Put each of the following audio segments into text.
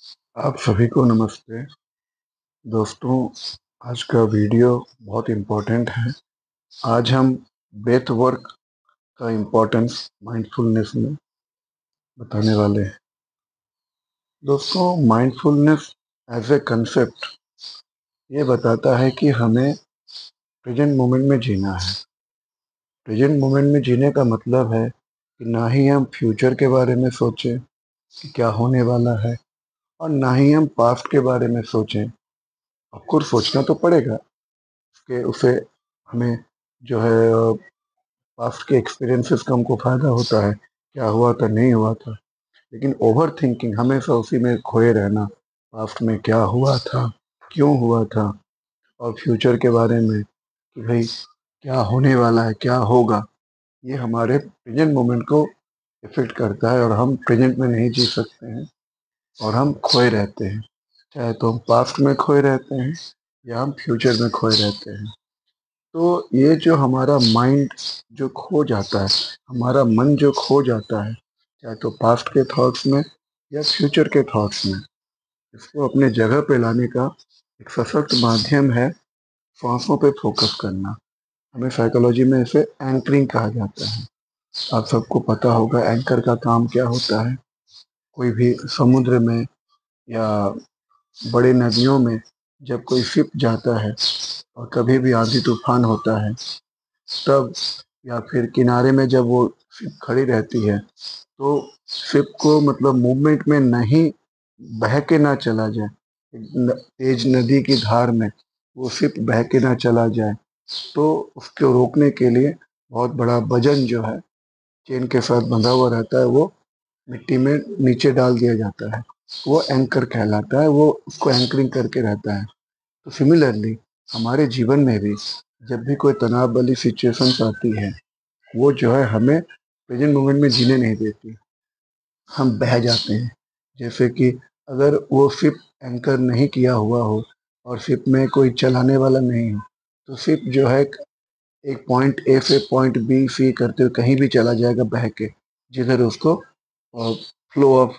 आप सभी को नमस्ते। दोस्तों, आज का वीडियो बहुत इम्पोर्टेंट है। आज हम ब्रेथ वर्क का इम्पोर्टेंस माइंडफुलनेस में बताने वाले हैं। दोस्तों, माइंडफुलनेस एज ए कंसेप्ट ये बताता है कि हमें प्रेजेंट मोमेंट में जीना है। प्रेजेंट मोमेंट में जीने का मतलब है कि ना ही हम फ्यूचर के बारे में सोचें कि क्या होने वाला है, और ना ही हम पास्ट के बारे में सोचें। ऑफकोर्स सोचना तो पड़ेगा कि उसे हमें जो है पास्ट के एक्सपीरियंसेस का हमको फ़ायदा होता है, क्या हुआ था नहीं हुआ था। लेकिन ओवर थिंकिंग, हमेशा उसी में खोए रहना, पास्ट में क्या हुआ था, क्यों हुआ था, और फ्यूचर के बारे में कि भाई क्या होने वाला है, क्या होगा, ये हमारे प्रेजेंट मोमेंट को इफेक्ट करता है और हम प्रेजेंट में नहीं जी सकते हैं और हम खोए रहते हैं। चाहे तो हम पास्ट में खोए रहते हैं या हम फ्यूचर में खोए रहते हैं। तो ये जो हमारा माइंड जो खो जाता है, हमारा मन जो खो जाता है, चाहे तो पास्ट के थॉट्स में या फ्यूचर के थॉट्स में, इसको अपने जगह पे लाने का एक सशक्त माध्यम है सांसों पे फोकस करना। हमें साइकोलॉजी में इसे एंकरिंग कहा जाता है। आप सबको पता होगा एंकर का काम क्या होता है। कोई भी समुद्र में या बड़े नदियों में जब कोई शिप जाता है और कभी भी आंधी तूफान होता है तब, या फिर किनारे में जब वो शिप खड़ी रहती है, तो शिप को मतलब मूवमेंट में नहीं, बह के ना चला जाए, तेज नदी की धार में वो शिप बह के ना चला जाए, तो उसको रोकने के लिए बहुत बड़ा वजन जो है चेन के साथ बंधा हुआ रहता है, वो मिट्टी में नीचे डाल दिया जाता है। वो एंकर कहलाता है, वो उसको एंकरिंग करके रहता है। तो सिमिलरली हमारे जीवन में भी जब भी कोई तनाव वाली सिचुएशंस आती है, वो जो है हमें प्रेजेंट मोमेंट में जीने नहीं देती। हम बह जाते हैं। जैसे कि अगर वो शिप एंकर नहीं किया हुआ हो और शिप में कोई चलाने वाला नहीं हो, तो शिप जो है एक पॉइंट ए से पॉइंट बी सी करते हुए कहीं भी चला जाएगा बह के, जिधर उसको फ्लो ऑफ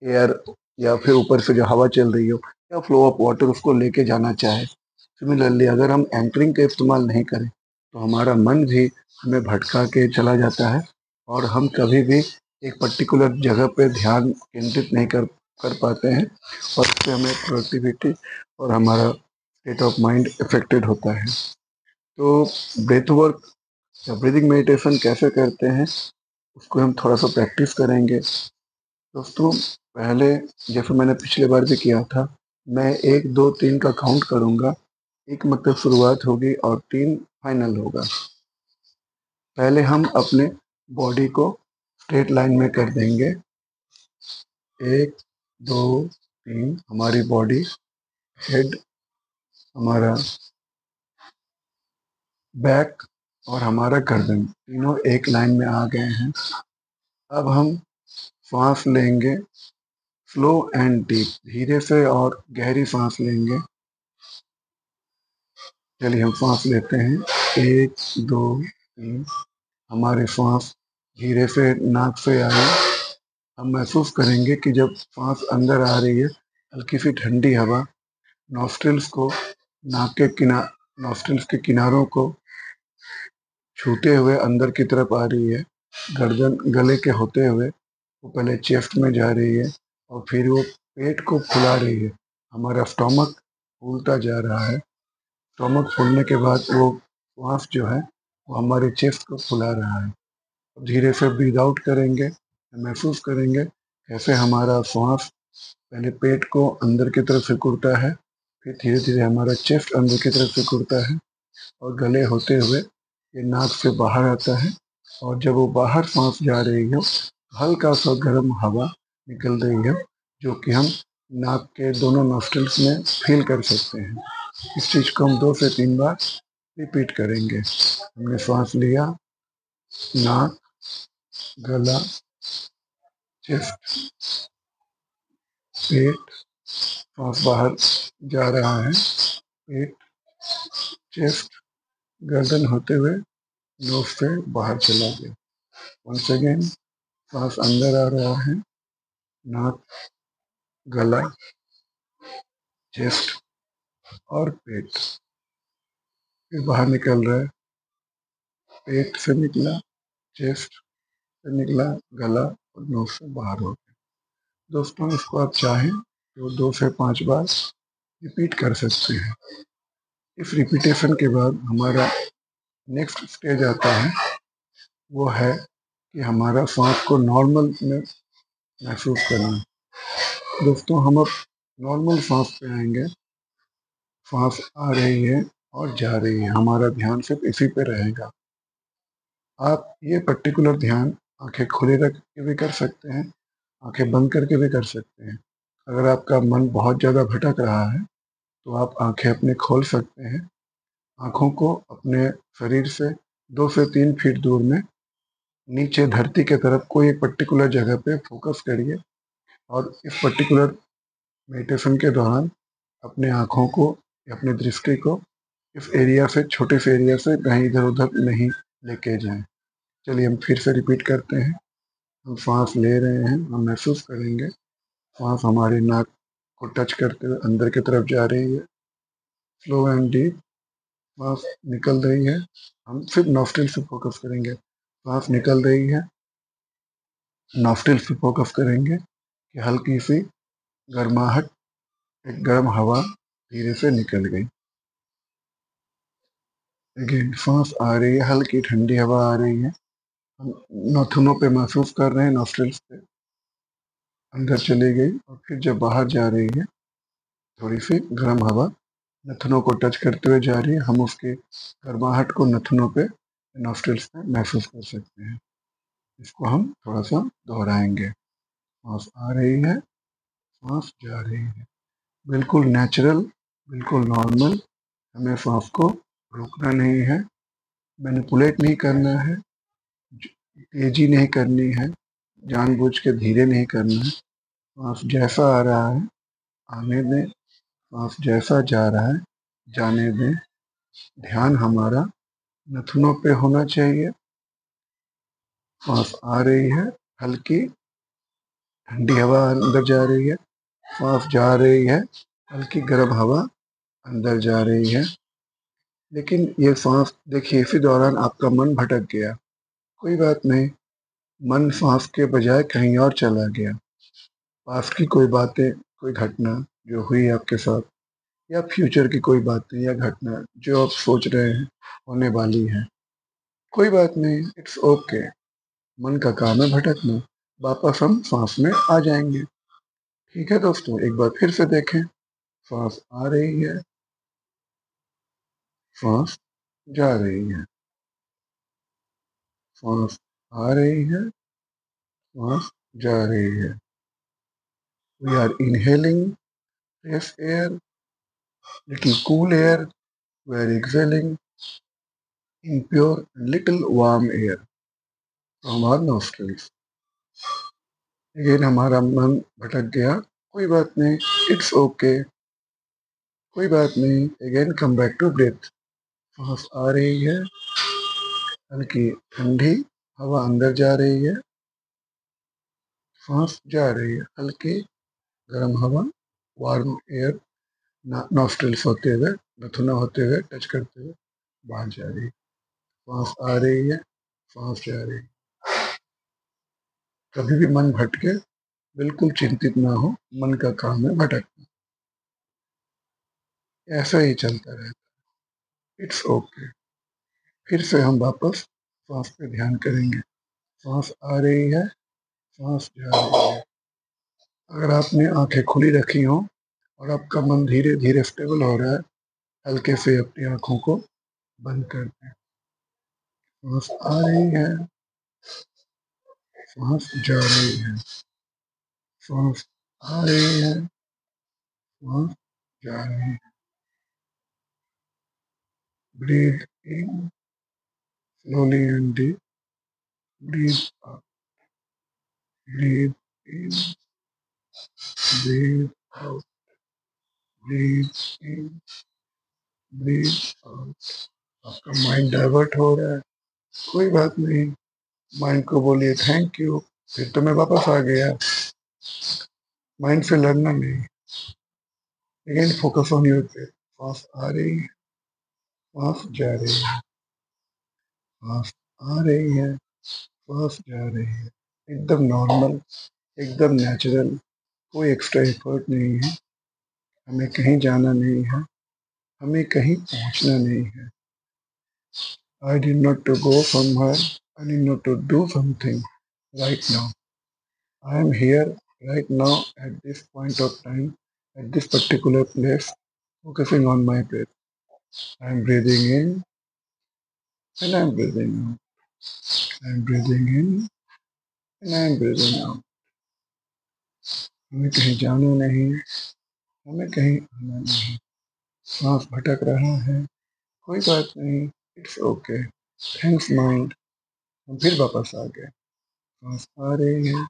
एयर या फिर ऊपर से जो हवा चल रही हो या फ्लो ऑफ वाटर उसको लेके जाना चाहे। सिमिलरली अगर हम एंकरिंग का इस्तेमाल नहीं करें तो हमारा मन भी हमें भटका के चला जाता है और हम कभी भी एक पर्टिकुलर जगह पे ध्यान केंद्रित नहीं कर कर पाते हैं, और इससे हमें प्रोडक्टिविटी और हमारा स्टेट ऑफ माइंड इफेक्टेड होता है। तो ब्रेथ वर्क या ब्रीदिंग मेडिटेशन कैसे करते हैं, उसको हम थोड़ा सा प्रैक्टिस करेंगे। दोस्तों, पहले जैसे मैंने पिछले बार भी किया था, मैं 1 2 3 का काउंट करूँगा। 1 मतलब शुरुआत होगी और 3 फाइनल होगा। पहले हम अपने बॉडी को स्ट्रेट लाइन में कर देंगे। 1 2 3। हमारी बॉडी, हेड, हमारा बैक और हमारा गर्दन तीनों एक लाइन में आ गए हैं। अब हम सांस लेंगे, स्लो एंड डीप, धीरे से और गहरी सांस लेंगे। चलिए हम सांस लेते हैं। 1 2 3। हमारी सांस धीरे से नाक से आई। हम महसूस करेंगे कि जब सांस अंदर आ रही है, हल्की सी ठंडी हवा नॉस्ट्रिल्स को, नाक के किनार नॉस्ट्रिल्स के किनारों को छूते हुए अंदर की तरफ आ रही है। गर्दन गले के होते हुए वो पहले चेस्ट में जा रही है और फिर वो पेट को फुला रही है। हमारा स्टोमक फूलता जा रहा है। स्टोमक फूलने के बाद वो श्वास जो है वो हमारे चेस्ट को फुला रहा है। धीरे से ब्रीद आउट करेंगे, महसूस करेंगे कैसे हमारा श्वास पहले पेट को अंदर की तरफ सिकुड़ता है, फिर धीरे धीरे हमारा चेस्ट अंदर की तरफ सिकुड़ता है और गले होते हुए ये नाक से बाहर आता है। और जब वो बाहर सांस जा रही हो, हल्का सा गर्म हवा निकल रही है, जो कि हम नाक के दोनों नॉस्ट्रिल्स में फील कर सकते हैं। इस चीज़ को हम 2 से 3 बार रिपीट करेंगे। हमने सांस लिया, नाक, गला, चेस्ट, पेट, सांस बाहर जा रहा है, पेट, चेस्ट, गर्दन होते हुए नोज से बाहर चला गया। वंस अगेन सांस अंदर आ रहा है, नाक, गला, चेस्ट और पेट। फिर बाहर निकल रहा है, पेट से निकला, चेस्ट से निकला, गला और नोज से बाहर हो गया। दोस्तों इसको आप चाहें तो 2 से 5 बार रिपीट कर सकते हैं। इस रिपीटेशन के बाद हमारा नेक्स्ट स्टेज आता है, वो है कि हमारा सांस को नॉर्मल में महसूस करना। दोस्तों हम अब नॉर्मल सांस पे आएंगे। सांस आ रही है और जा रही है, हमारा ध्यान सिर्फ इसी पे रहेगा। आप ये पर्टिकुलर ध्यान आंखें खुले रख के भी कर सकते हैं, आंखें बंद करके भी कर सकते हैं। अगर आपका मन बहुत ज़्यादा भटक रहा है तो आप आंखें अपने खोल सकते हैं। आंखों को अपने शरीर से 2 से 3 फीट दूर में नीचे धरती के तरफ कोई एक पर्टिकुलर जगह पे फोकस करिए और इस पर्टिकुलर मेडिटेशन के दौरान अपने आँखों को या अपनी दृष्टि को इस एरिया से, छोटे से एरिया से कहीं इधर-उधर नहीं लेके जाएँ। चलिए हम फिर से रिपीट करते हैं। हम साँस ले रहे हैं, हम महसूस करेंगे साँस हमारी नाक को टच करते हुए अंदर की तरफ जा रही है। स्लो एंड डीप साँस निकल रही है। हम सिर्फ नॉस्ट्रिल से फोकस करेंगे। साँस निकल रही है, नॉस्ट्रिल से फोकस करेंगे कि हल्की सी गर्माहट, एक गर्म हवा धीरे से निकल गई। अगेन सांस आ रही है, हल्की ठंडी हवा आ रही है। हम नाखूनों पे महसूस कर रहे हैं, नॉस्ट्रिल्स पे अंदर चली गई और फिर जब बाहर जा रही है थोड़ी सी गर्म हवा नथनों को टच करते हुए जा रही है। हम उसके गर्माहट को नथनों पे, नॉस्ट्रिल्स पे महसूस कर सकते हैं। इसको हम थोड़ा सा दोहराएंगे। सांस आ रही है, सांस जा रही है, बिल्कुल नेचुरल, बिल्कुल नॉर्मल। हमें सांस को रोकना नहीं है, मैनिपुलेट नहीं करना है, तेजी नहीं करनी है, जानबूझ के धीरे नहीं करना है। सांस जैसा आ रहा है आने दें, सांस जैसा जा रहा है जाने दें। ध्यान हमारा नथुनों पे होना चाहिए। सांस आ रही है, हल्की ठंडी हवा अंदर जा रही है, सांस जा रही है, हल्की गर्म हवा अंदर जा रही है। लेकिन ये सांस देखिए, इसी दौरान आपका मन भटक गया, कोई बात नहीं। मन सांस के बजाय कहीं और चला गया। पास्ट की कोई बातें, कोई घटना जो हुई आपके साथ, या फ्यूचर की कोई बातें या घटना जो आप सोच रहे हैं होने वाली है, कोई बात नहीं, इट्स ओके। मन का काम है भटकना, वापस हम सांस में आ जाएंगे। ठीक है दोस्तों, एक बार फिर से देखें। सांस आ रही है, सांस जा रही है, सांस आ रही है, सांस जा रही है। We are inhaling fresh air, little cool air. We are exhaling impure, little warm air from our nostrils. Again हमारा मन भटक गया, कोई बात नहीं, इट्स ओके, कोई बात नहीं। Again come back to breath. सांस आ रही है, हल्की ठंडी हवा अंदर जा रही है, सांस जा रही है, हल्की गर्म हवा, वार्म एयर नॉस्ट्रिल्स होते हुए, नथुना होते हुए, टच करते हुए बाहर जा रही है। सांस आ रही है, सांस जा रही है। कभी भी मन भटके बिल्कुल चिंतित ना हो, मन का काम है भटकना, ऐसा ही चलता रहता है, इट्स ओके। फिर से हम वापस सांस पे ध्यान करेंगे। सांस आ रही है, सांस जा रही है। अगर आपने आंखें खुली रखी हों और आपका मन धीरे धीरे स्टेबल हो रहा है, हल्के से अपनी आंखों को बंद कर दें। सांस आ रही है, सांस जा रही है, सांस आ रही है, सांस जा रही है। Breathe in slowly and deep, breathe out, breathe in, breathe out, breathe in, breathe out। आपका माइंड डाइवर्ट हो रहा है, कोई बात नहीं, माइंड को बोलिए थैंक यू, फिर तो मैं वापस आ गया। माइंड से लड़ना नहीं। Again focus on your breath. सांस आ रही है, सांस जा रही है, सांस आ रही है, सांस जा रही है। एकदम नॉर्मल, एकदम नेचुरल, कोई एक्स्ट्रा एफर्ट नहीं है। हमें कहीं जाना नहीं है, हमें कहीं पहुंचना नहीं है। I did not to go somewhere, I need not to do something right now. I am here right now at this point of time, at this particular place, focusing on my breath. I am breathing in and I am breathing out. I am breathing in and I am breathing out. हमें कहीं जाना नहीं, हमें कहीं आना नहीं। सांस भटक रहा है, कोई बात नहीं, इट्स ओके। Thanks mind. हम फिर वापस आ गए। सांस आ रही है,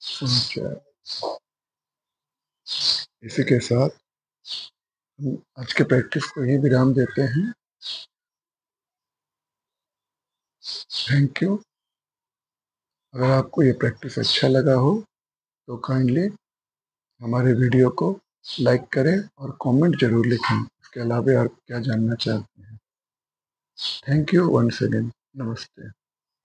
सांस जा रही है। इसी के साथ हम आज के प्रैक्टिस को ही विराम देते हैं। Thank you. अगर आपको ये प्रैक्टिस अच्छा लगा हो तो काइंडली हमारे वीडियो को लाइक करें और कमेंट जरूर लिखें। इसके अलावा आप क्या जानना चाहते हैं। Thank you once again. नमस्ते।